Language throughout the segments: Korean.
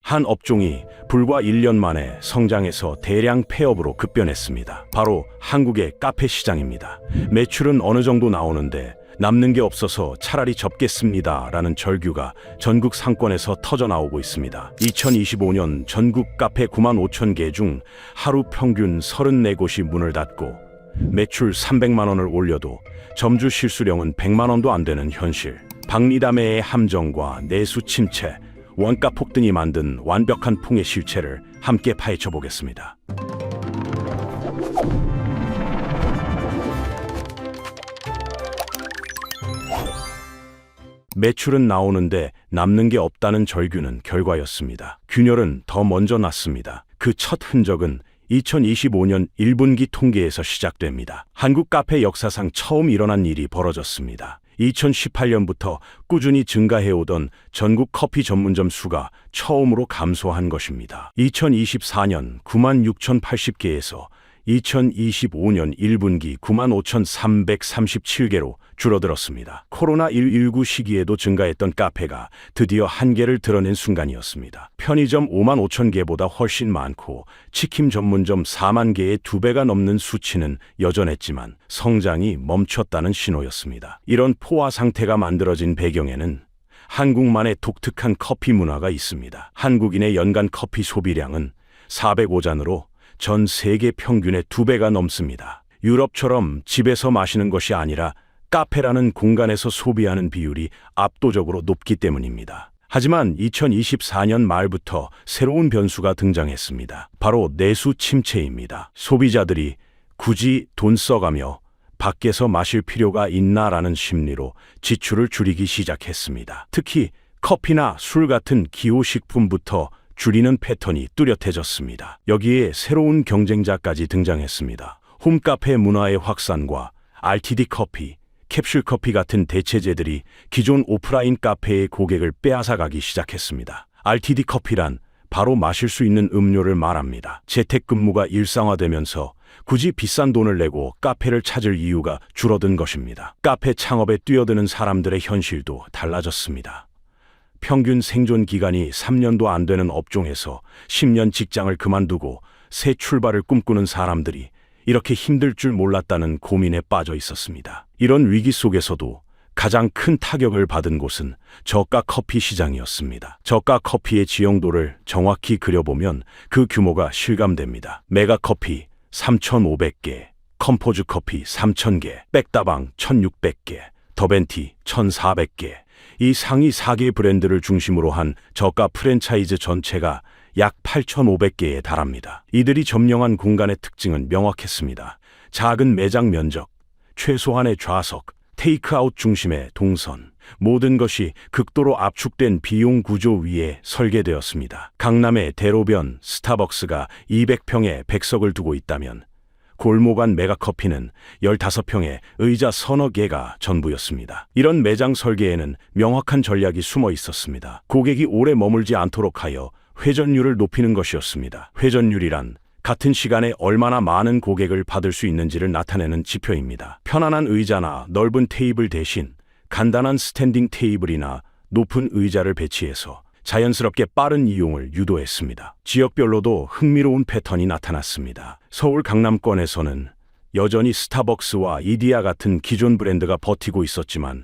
한 업종이 불과 1년 만에 성장해서 대량 폐업으로 급변했습니다. 바로 한국의 카페 시장입니다. 매출은 어느 정도 나오는데 남는 게 없어서 차라리 접겠습니다 라는 절규가 전국 상권에서 터져나오고 있습니다. 2025년 전국 카페 9만 5천 개 중 하루 평균 34곳이 문을 닫고 매출 300만 원을 올려도 점주 실수령은 100만 원도 안 되는 현실. 박리담회의 함정과 내수 침체, 원가 폭등이 만든 완벽한 풍의 실체를 함께 파헤쳐 보겠습니다. 매출은 나오는데 남는 게 없다는 절규는 결과였습니다. 균열은 더 먼저 났습니다. 그 첫 흔적은 2025년 1분기 통계에서 시작됩니다. 한국 카페 역사상 처음 일어난 일이 벌어졌습니다. 2018년부터 꾸준히 증가해오던 전국 커피 전문점 수가 처음으로 감소한 것입니다. 2024년 96,080개에서 2025년 1분기 95,337개로 줄어들었습니다. 코로나19 시기에도 증가했던 카페가 드디어 한계를 드러낸 순간이었습니다. 편의점 5만 5천 개보다 훨씬 많고 치킨 전문점 4만 개의 2배가 넘는 수치는 여전했지만 성장이 멈췄다는 신호였습니다. 이런 포화 상태가 만들어진 배경에는 한국만의 독특한 커피 문화가 있습니다. 한국인의 연간 커피 소비량은 405잔으로 전 세계 평균의 2배가 넘습니다. 유럽처럼 집에서 마시는 것이 아니라 카페라는 공간에서 소비하는 비율이 압도적으로 높기 때문입니다. 하지만 2024년 말부터 새로운 변수가 등장했습니다. 바로 내수 침체입니다. 소비자들이 굳이 돈 써가며 밖에서 마실 필요가 있나라는 심리로 지출을 줄이기 시작했습니다. 특히 커피나 술 같은 기호식품부터 줄이는 패턴이 뚜렷해졌습니다. 여기에 새로운 경쟁자까지 등장했습니다. 홈카페 문화의 확산과 RTD 커피, 캡슐 커피 같은 대체제들이 기존 오프라인 카페의 고객을 빼앗아가기 시작했습니다. RTD 커피란 바로 마실 수 있는 음료를 말합니다. 재택근무가 일상화되면서 굳이 비싼 돈을 내고 카페를 찾을 이유가 줄어든 것입니다. 카페 창업에 뛰어드는 사람들의 현실도 달라졌습니다. 평균 생존 기간이 3년도 안 되는 업종에서 10년 직장을 그만두고 새 출발을 꿈꾸는 사람들이 이렇게 힘들 줄 몰랐다는 고민에 빠져 있었습니다. 이런 위기 속에서도 가장 큰 타격을 받은 곳은 저가 커피 시장이었습니다. 저가 커피의 지형도를 정확히 그려보면 그 규모가 실감됩니다. 메가커피 3,500개, 컴포즈 커피 3,000개, 백다방 1,600개, 더벤티 1,400개. 이 상위 4개 브랜드를 중심으로 한 저가 프랜차이즈 전체가 약 8,500개에 달합니다. 이들이 점령한 공간의 특징은 명확했습니다. 작은 매장 면적, 최소한의 좌석, 테이크아웃 중심의 동선, 모든 것이 극도로 압축된 비용 구조 위에 설계되었습니다. 강남의 대로변 스타벅스가 200평에 100석을 두고 있다면 골목 안 메가커피는 15평에 의자 서너 개가 전부였습니다. 이런 매장 설계에는 명확한 전략이 숨어 있었습니다. 고객이 오래 머물지 않도록 하여 회전율을 높이는 것이었습니다. 회전율이란 같은 시간에 얼마나 많은 고객을 받을 수 있는지를 나타내는 지표입니다. 편안한 의자나 넓은 테이블 대신 간단한 스탠딩 테이블이나 높은 의자를 배치해서 자연스럽게 빠른 이용을 유도했습니다. 지역별로도 흥미로운 패턴이 나타났습니다. 서울 강남권에서는 여전히 스타벅스와 이디야 같은 기존 브랜드가 버티고 있었지만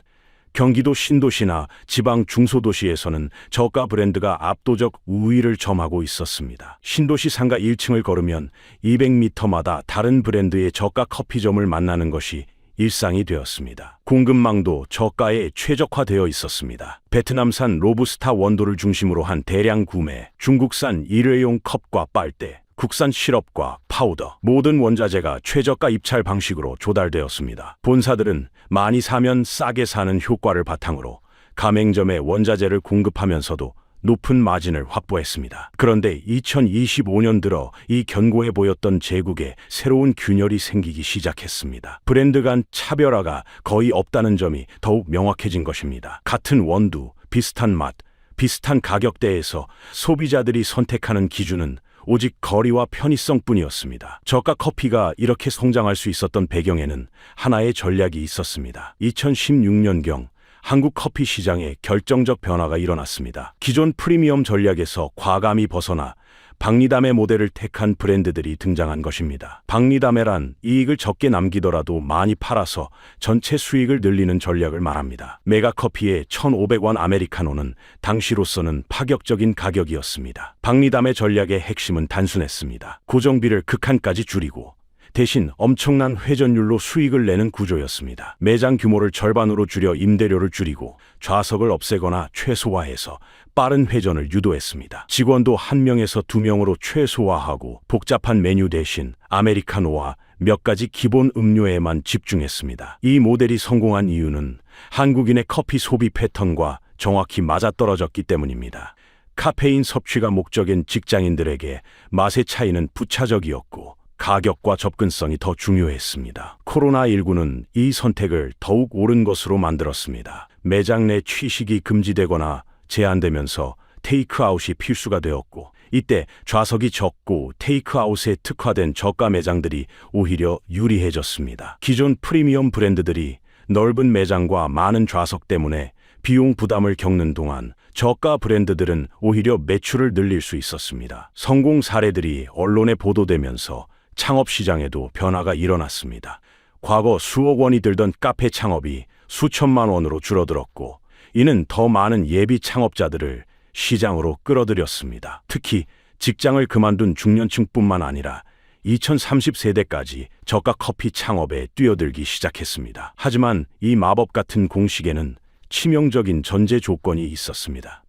경기도 신도시나 지방 중소도시에서는 저가 브랜드가 압도적 우위를 점하고 있었습니다. 신도시 상가 1층을 걸으면 200m마다 다른 브랜드의 저가 커피점을 만나는 것이 일상이 되었습니다. 공급망도 저가에 최적화되어 있었습니다. 베트남산 로부스타 원두를 중심으로 한 대량 구매, 중국산 일회용 컵과 빨대, 국산 시럽과 파우더, 모든 원자재가 최저가 입찰 방식으로 조달되었습니다. 본사들은 많이 사면 싸게 사는 효과를 바탕으로 가맹점에 원자재를 공급하면서도 높은 마진을 확보했습니다. 그런데 2025년 들어 이 견고해 보였던 제국에 새로운 균열이 생기기 시작했습니다. 브랜드 간 차별화가 거의 없다는 점이 더욱 명확해진 것입니다. 같은 원두, 비슷한 맛, 비슷한 가격대에서 소비자들이 선택하는 기준은 오직 거리와 편의성뿐이었습니다. 저가 커피가 이렇게 성장할 수 있었던 배경에는 하나의 전략이 있었습니다. 2016년경 한국 커피 시장에 결정적 변화가 일어났습니다. 기존 프리미엄 전략에서 과감히 벗어나 박리담회 모델을 택한 브랜드들이 등장한 것입니다. 박리담회란 이익을 적게 남기더라도 많이 팔아서 전체 수익을 늘리는 전략을 말합니다. 메가커피의 1,500원 아메리카노는 당시로서는 파격적인 가격이었습니다. 박리담회 전략의 핵심은 단순했습니다. 고정비를 극한까지 줄이고 대신 엄청난 회전율로 수익을 내는 구조였습니다. 매장 규모를 절반으로 줄여 임대료를 줄이고 좌석을 없애거나 최소화해서 빠른 회전을 유도했습니다. 직원도 1명에서 2명으로 최소화하고 복잡한 메뉴 대신 아메리카노와 몇 가지 기본 음료에만 집중했습니다. 이 모델이 성공한 이유는 한국인의 커피 소비 패턴과 정확히 맞아떨어졌기 때문입니다. 카페인 섭취가 목적인 직장인들에게 맛의 차이는 부차적이었고 가격과 접근성이 더 중요했습니다. 코로나19는 이 선택을 더욱 옳은 것으로 만들었습니다. 매장 내 취식이 금지되거나 제한되면서 테이크아웃이 필수가 되었고, 이때 좌석이 적고 테이크아웃에 특화된 저가 매장들이 오히려 유리해졌습니다. 기존 프리미엄 브랜드들이 넓은 매장과 많은 좌석 때문에 비용 부담을 겪는 동안 저가 브랜드들은 오히려 매출을 늘릴 수 있었습니다. 성공 사례들이 언론에 보도되면서 창업 시장에도 변화가 일어났습니다. 과거 수억 원이 들던 카페 창업이 수천만 원으로 줄어들었고, 이는 더 많은 예비 창업자들을 시장으로 끌어들였습니다. 특히 직장을 그만둔 중년층뿐만 아니라 2030세대까지 저가 커피 창업에 뛰어들기 시작했습니다. 하지만 이 마법 같은 공식에는 치명적인 전제 조건이 있었습니다.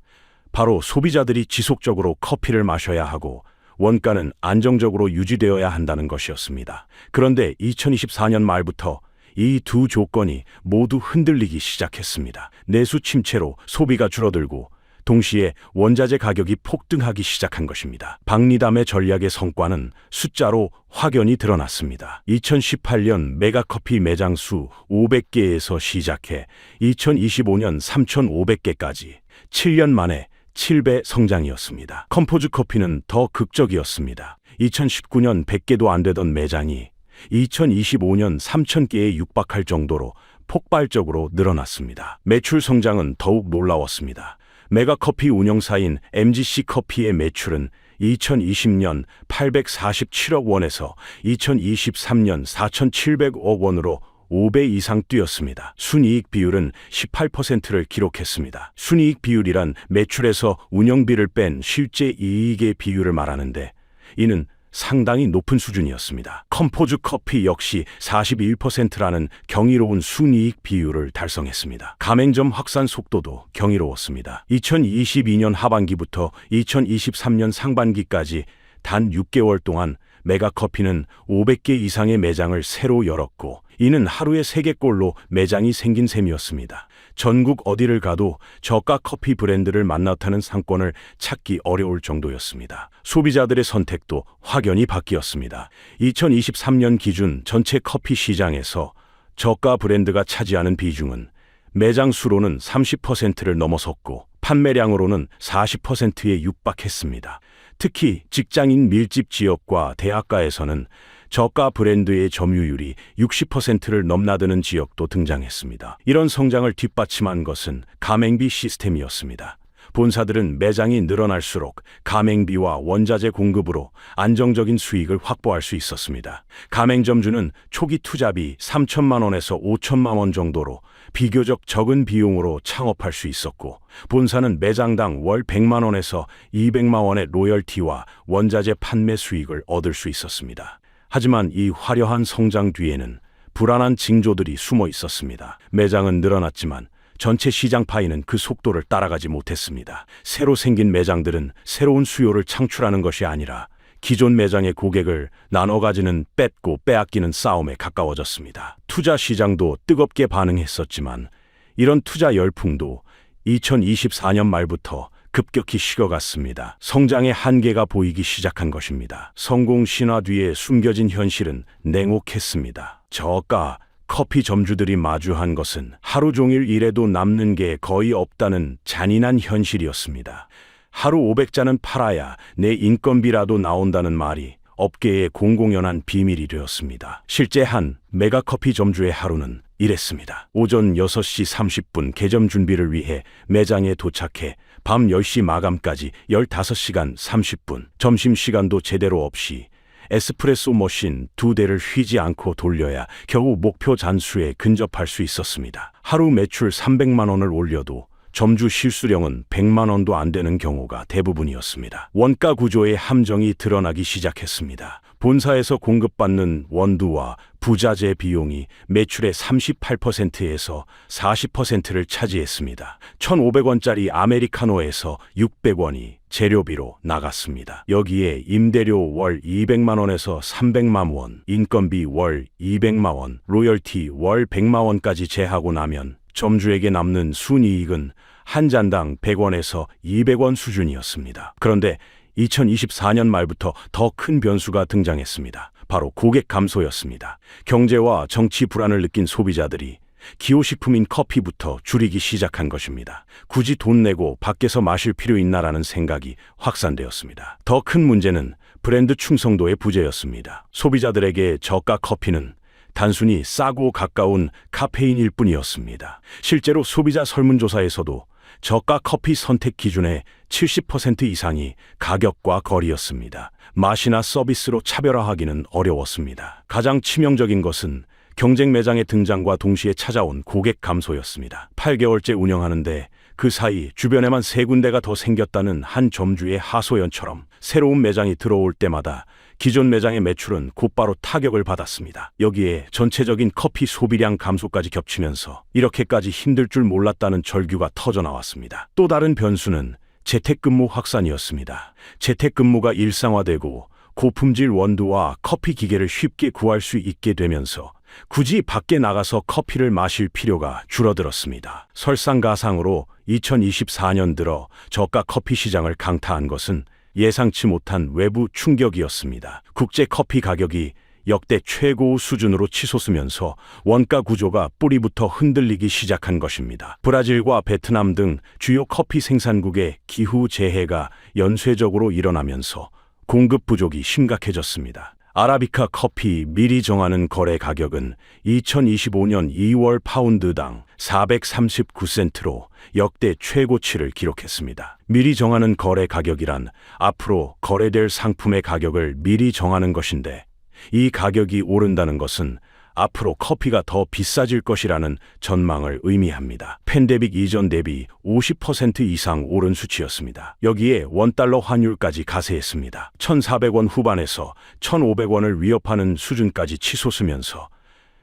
바로 소비자들이 지속적으로 커피를 마셔야 하고 원가는 안정적으로 유지되어야 한다는 것이었습니다. 그런데 2024년 말부터 이 두 조건이 모두 흔들리기 시작했습니다. 내수 침체로 소비가 줄어들고 동시에 원자재 가격이 폭등하기 시작한 것입니다. 박리담회 전략의 성과는 숫자로 확연히 드러났습니다. 2018년 메가커피 매장 수 500개에서 시작해 2025년 3,500개까지 7년 만에 7배 성장이었습니다. 컴포즈 커피는 더 극적이었습니다. 2019년 100개도 안 되던 매장이 2025년 3,000개에 육박할 정도로 폭발적으로 늘어났습니다. 매출 성장은 더욱 놀라웠습니다. 메가커피 운영사인 MGC 커피의 매출은 2020년 847억 원에서 2023년 4,700억 원으로 5배 이상 뛰었습니다. 순이익 비율은 18%를 기록했습니다. 순이익 비율이란 매출에서 운영비를 뺀 실제 이익의 비율을 말하는데, 이는 상당히 높은 수준이었습니다. 컴포즈 커피 역시 41%라는 경이로운 순이익 비율을 달성했습니다. 가맹점 확산 속도도 경이로웠습니다. 2022년 하반기부터 2023년 상반기까지 단 6개월 동안 메가커피는 500개 이상의 매장을 새로 열었고, 이는 하루에 3개꼴로 매장이 생긴 셈이었습니다. 전국 어디를 가도 저가 커피 브랜드를 만나타는 상권을 찾기 어려울 정도였습니다. 소비자들의 선택도 확연히 바뀌었습니다. 2023년 기준 전체 커피 시장에서 저가 브랜드가 차지하는 비중은 매장 수로는 30%를 넘어섰고 판매량으로는 40%에 육박했습니다. 특히 직장인 밀집 지역과 대학가에서는 저가 브랜드의 점유율이 60%를 넘나드는 지역도 등장했습니다. 이런 성장을 뒷받침한 것은 가맹비 시스템이었습니다. 본사들은 매장이 늘어날수록 가맹비와 원자재 공급으로 안정적인 수익을 확보할 수 있었습니다. 가맹점주는 초기 투자비 3천만 원에서 5천만 원 정도로 비교적 적은 비용으로 창업할 수 있었고, 본사는 매장당 월 100만 원에서 200만 원의 로열티와 원자재 판매 수익을 얻을 수 있었습니다. 하지만 이 화려한 성장 뒤에는 불안한 징조들이 숨어 있었습니다. 매장은 늘어났지만 전체 시장 파이는 그 속도를 따라가지 못했습니다. 새로 생긴 매장들은 새로운 수요를 창출하는 것이 아니라 기존 매장의 고객을 나눠 가지는 뺏고 빼앗기는 싸움에 가까워졌습니다. 투자 시장도 뜨겁게 반응했었지만 이런 투자 열풍도 2024년 말부터 급격히 식어갔습니다. 성장의 한계가 보이기 시작한 것입니다. 성공 신화 뒤에 숨겨진 현실은 냉혹했습니다. 저가 커피 점주들이 마주한 것은 하루 종일 일해도 남는 게 거의 없다는 잔인한 현실이었습니다. 하루 500잔은 팔아야 내 인건비라도 나온다는 말이 업계의 공공연한 비밀이 되었습니다. 실제 한 메가커피 점주의 하루는 이랬습니다. 오전 6시 30분 개점 준비를 위해 매장에 도착해 밤 10시 마감까지 15시간 30분, 점심시간도 제대로 없이 에스프레소 머신 2대를 쉬지 않고 돌려야 겨우 목표 잔수에 근접할 수 있었습니다. 하루 매출 300만 원을 올려도 점주 실수령은 100만 원도 안 되는 경우가 대부분이었습니다. 원가 구조의 함정이 드러나기 시작했습니다. 본사에서 공급받는 원두와 부자재 비용이 매출의 38%에서 40%를 차지했습니다. 1,500원짜리 아메리카노에서 600원이 재료비로 나갔습니다. 여기에 임대료 월 200만 원에서 300만 원, 인건비 월 200만 원, 로열티 월 100만 원까지 제하고 나면 점주에게 남는 순이익은 한 잔당 100원에서 200원 수준이었습니다. 그런데 2024년 말부터 더 큰 변수가 등장했습니다. 바로 고객 감소였습니다. 경제와 정치 불안을 느낀 소비자들이 기호식품인 커피부터 줄이기 시작한 것입니다. 굳이 돈 내고 밖에서 마실 필요 있나라는 생각이 확산되었습니다. 더 큰 문제는 브랜드 충성도의 부재였습니다. 소비자들에게 저가 커피는 단순히 싸고 가까운 카페인일 뿐이었습니다. 실제로 소비자 설문조사에서도 저가 커피 선택 기준의 70% 이상이 가격과 거리였습니다. 맛이나 서비스로 차별화하기는 어려웠습니다. 가장 치명적인 것은 경쟁 매장의 등장과 동시에 찾아온 고객 감소였습니다. 8개월째 운영하는데 그 사이 주변에만 3군데가 더 생겼다는 한 점주의 하소연처럼 새로운 매장이 들어올 때마다 기존 매장의 매출은 곧바로 타격을 받았습니다. 여기에 전체적인 커피 소비량 감소까지 겹치면서 이렇게까지 힘들 줄 몰랐다는 절규가 터져나왔습니다. 또 다른 변수는 재택근무 확산이었습니다. 재택근무가 일상화되고 고품질 원두와 커피 기계를 쉽게 구할 수 있게 되면서 굳이 밖에 나가서 커피를 마실 필요가 줄어들었습니다. 설상가상으로 2024년 들어 저가 커피 시장을 강타한 것은 예상치 못한 외부 충격이었습니다. 국제 커피 가격이 역대 최고 수준으로 치솟으면서 원가 구조가 뿌리부터 흔들리기 시작한 것입니다. 브라질과 베트남 등 주요 커피 생산국의 기후 재해가 연쇄적으로 일어나면서 공급 부족이 심각해졌습니다. 아라비카 커피 미리 정하는 거래 가격은 2025년 2월 파운드당 439센트로 역대 최고치를 기록했습니다. 미리 정하는 거래 가격이란 앞으로 거래될 상품의 가격을 미리 정하는 것인데, 이 가격이 오른다는 것은 앞으로 커피가 더 비싸질 것이라는 전망을 의미합니다. 팬데믹 이전 대비 50% 이상 오른 수치였습니다. 여기에 원달러 환율까지 가세했습니다. 1,400원 후반에서 1,500원을 위협하는 수준까지 치솟으면서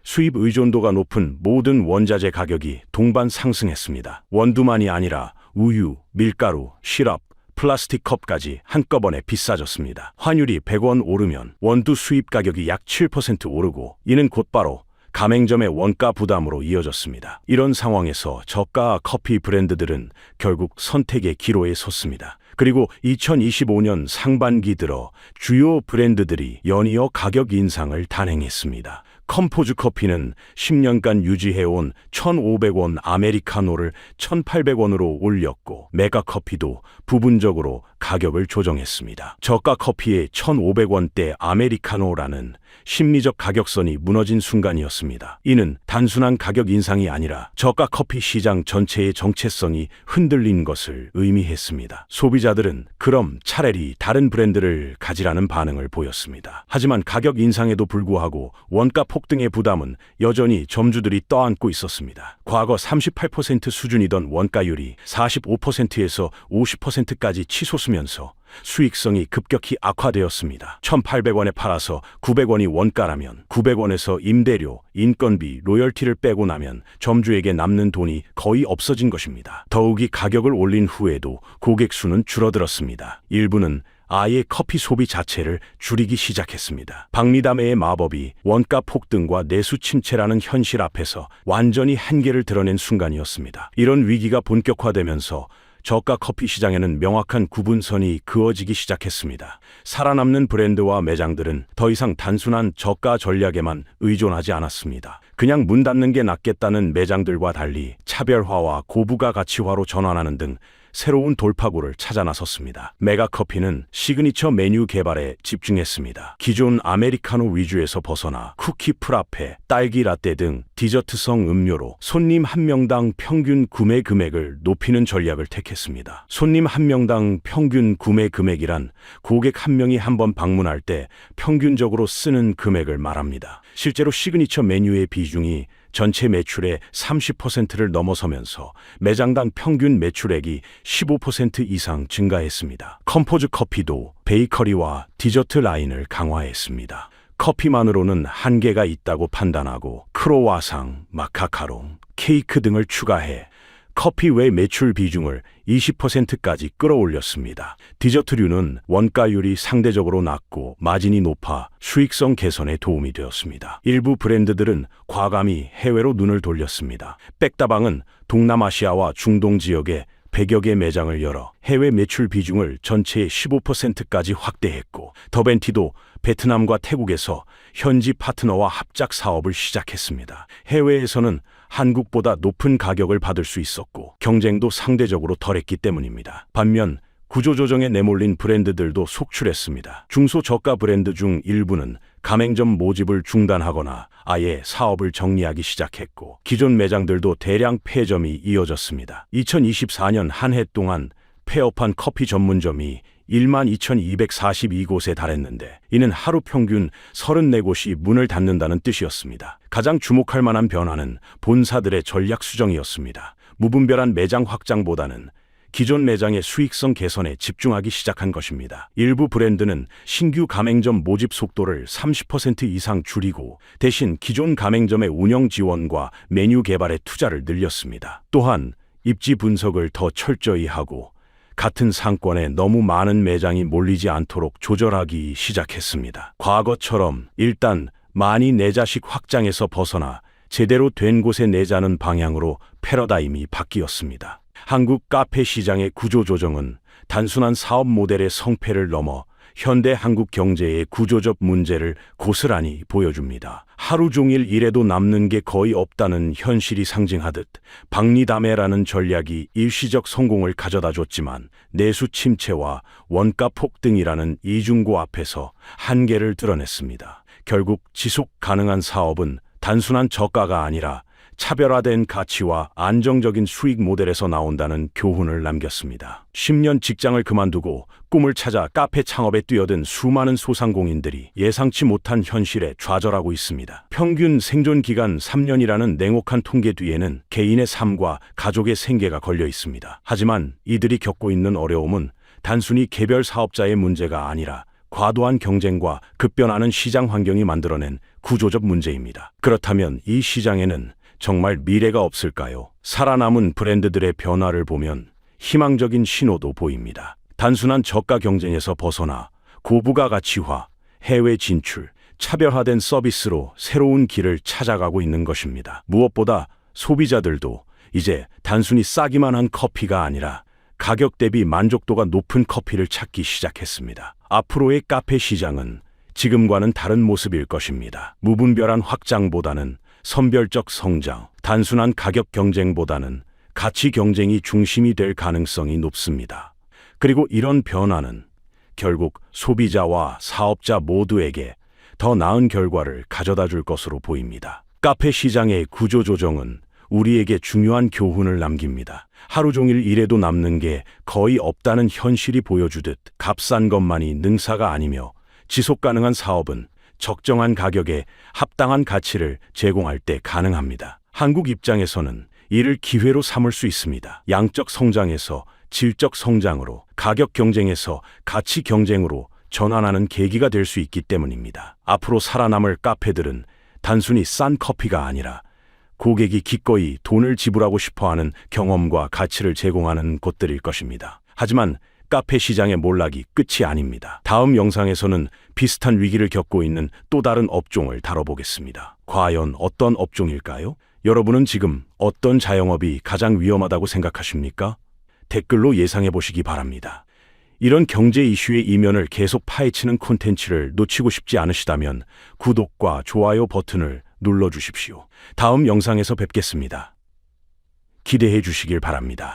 수입 의존도가 높은 모든 원자재 가격이 동반 상승했습니다. 원두만이 아니라 우유, 밀가루, 시럽, 플라스틱 컵까지 한꺼번에 비싸졌습니다. 환율이 100원 오르면 원두 수입 가격이 약 7% 오르고, 이는 곧바로 가맹점의 원가 부담으로 이어졌습니다. 이런 상황에서 저가 커피 브랜드들은 결국 선택의 기로에 섰습니다. 그리고 2025년 상반기 들어 주요 브랜드들이 연이어 가격 인상을 단행했습니다. 컴포즈 커피는 10년간 유지해온 1,500원 아메리카노를 1,800원으로 올렸고, 메가커피도 부분적으로 가격을 조정했습니다. 저가 커피의 1,500원대 아메리카노라는 심리적 가격선이 무너진 순간이었습니다. 이는 단순한 가격 인상이 아니라 저가 커피 시장 전체의 정체성이 흔들린 것을 의미했습니다. 소비자들은 그럼 차라리 다른 브랜드를 가지라는 반응을 보였습니다. 하지만 가격 인상에도 불구하고 원가 폭등의 부담은 여전히 점주들이 떠안고 있었습니다. 과거 38% 수준이던 원가율이 45%에서 50%까지 치솟으면서 수익성이 급격히 악화되었습니다. 1,800원에 팔아서 900원이 원가라면 900원에서 임대료, 인건비, 로열티를 빼고 나면 점주에게 남는 돈이 거의 없어진 것입니다. 더욱이 가격을 올린 후에도 고객 수는 줄어들었습니다. 일부는 아예 커피 소비 자체를 줄이기 시작했습니다. 박리담의 마법이 원가 폭등과 내수 침체라는 현실 앞에서 완전히 한계를 드러낸 순간이었습니다. 이런 위기가 본격화되면서 저가 커피 시장에는 명확한 구분선이 그어지기 시작했습니다. 살아남는 브랜드와 매장들은 더 이상 단순한 저가 전략에만 의존하지 않았습니다. 그냥 문 닫는 게 낫겠다는 매장들과 달리 차별화와 고부가 가치화로 전환하는 등 새로운 돌파구를 찾아 나섰습니다. 메가커피는 시그니처 메뉴 개발에 집중했습니다. 기존 아메리카노 위주에서 벗어나 쿠키 프라페, 딸기 라떼 등 디저트성 음료로 손님 한 명당 평균 구매 금액을 높이는 전략을 택했습니다. 손님 한 명당 평균 구매 금액이란 고객 한 명이 한 번 방문할 때 평균적으로 쓰는 금액을 말합니다. 실제로 시그니처 메뉴의 비중이 전체 매출의 30%를 넘어서면서 매장당 평균 매출액이 15% 이상 증가했습니다. 컴포즈 커피도 베이커리와 디저트 라인을 강화했습니다. 커피만으로는 한계가 있다고 판단하고 크로와상, 마카카롱, 케이크 등을 추가해 커피 외 매출 비중을 20%까지 끌어올렸습니다. 디저트류는 원가율이 상대적으로 낮고 마진이 높아 수익성 개선에 도움이 되었습니다. 일부 브랜드들은 과감히 해외로 눈을 돌렸습니다. 백다방은 동남아시아와 중동 지역에 100여 개 매장을 열어 해외 매출 비중을 전체의 15%까지 확대했고, 더벤티도 베트남과 태국에서 현지 파트너와 합작 사업을 시작했습니다. 해외에서는 한국보다 높은 가격을 받을 수 있었고 경쟁도 상대적으로 덜했기 때문입니다. 반면 구조조정에 내몰린 브랜드들도 속출했습니다. 중소저가 브랜드 중 일부는 가맹점 모집을 중단하거나 아예 사업을 정리하기 시작했고, 기존 매장들도 대량 폐점이 이어졌습니다. 2024년 한 해 동안 폐업한 커피 전문점이 12,242곳에 달했는데, 이는 하루 평균 34곳이 문을 닫는다는 뜻이었습니다. 가장 주목할 만한 변화는 본사들의 전략 수정이었습니다. 무분별한 매장 확장보다는 기존 매장의 수익성 개선에 집중하기 시작한 것입니다. 일부 브랜드는 신규 가맹점 모집 속도를 30% 이상 줄이고 대신 기존 가맹점의 운영 지원과 메뉴 개발에 투자를 늘렸습니다. 또한 입지 분석을 더 철저히 하고 같은 상권에 너무 많은 매장이 몰리지 않도록 조절하기 시작했습니다. 과거처럼 일단 많이 내자식 확장에서 벗어나 제대로 된 곳에 내자는 방향으로 패러다임이 바뀌었습니다. 한국 카페 시장의 구조조정은 단순한 사업 모델의 성패를 넘어 현대 한국 경제의 구조적 문제를 고스란히 보여줍니다. 하루 종일 일해도 남는 게 거의 없다는 현실이 상징하듯 박리담회라는 전략이 일시적 성공을 가져다 줬지만 내수 침체와 원가 폭등이라는 이중고 앞에서 한계를 드러냈습니다. 결국 지속 가능한 사업은 단순한 저가가 아니라 차별화된 가치와 안정적인 수익 모델에서 나온다는 교훈을 남겼습니다. 10년 직장을 그만두고 꿈을 찾아 카페 창업에 뛰어든 수많은 소상공인들이 예상치 못한 현실에 좌절하고 있습니다. 평균 생존 기간 3년이라는 냉혹한 통계 뒤에는 개인의 삶과 가족의 생계가 걸려 있습니다. 하지만 이들이 겪고 있는 어려움은 단순히 개별 사업자의 문제가 아니라 과도한 경쟁과 급변하는 시장 환경이 만들어낸 구조적 문제입니다. 그렇다면 이 시장에는 정말 미래가 없을까요? 살아남은 브랜드들의 변화를 보면 희망적인 신호도 보입니다. 단순한 저가 경쟁에서 벗어나 고부가 가치화, 해외 진출, 차별화된 서비스로 새로운 길을 찾아가고 있는 것입니다. 무엇보다 소비자들도 이제 단순히 싸기만 한 커피가 아니라 가격 대비 만족도가 높은 커피를 찾기 시작했습니다. 앞으로의 카페 시장은 지금과는 다른 모습일 것입니다. 무분별한 확장보다는 선별적 성장, 단순한 가격 경쟁보다는 가치 경쟁이 중심이 될 가능성이 높습니다. 그리고 이런 변화는 결국 소비자와 사업자 모두에게 더 나은 결과를 가져다 줄 것으로 보입니다. 카페 시장의 구조조정은 우리에게 중요한 교훈을 남깁니다. 하루 종일 일해도 남는 게 거의 없다는 현실이 보여주듯 값싼 것만이 능사가 아니며 지속 가능한 사업은 적정한 가격에 합당한 가치를 제공할 때 가능합니다. 한국 입장에서는 이를 기회로 삼을 수 있습니다. 양적 성장에서 질적 성장으로, 가격 경쟁에서 가치 경쟁으로 전환하는 계기가 될 수 있기 때문입니다. 앞으로 살아남을 카페들은 단순히 싼 커피가 아니라 고객이 기꺼이 돈을 지불하고 싶어하는 경험과 가치를 제공하는 곳들일 것입니다. 하지만 카페 시장의 몰락이 끝이 아닙니다. 다음 영상에서는 비슷한 위기를 겪고 있는 또 다른 업종을 다뤄보겠습니다. 과연 어떤 업종일까요? 여러분은 지금 어떤 자영업이 가장 위험하다고 생각하십니까? 댓글로 예상해 보시기 바랍니다. 이런 경제 이슈의 이면을 계속 파헤치는 콘텐츠를 놓치고 싶지 않으시다면 구독과 좋아요 버튼을 눌러주십시오. 다음 영상에서 뵙겠습니다. 기대해 주시길 바랍니다.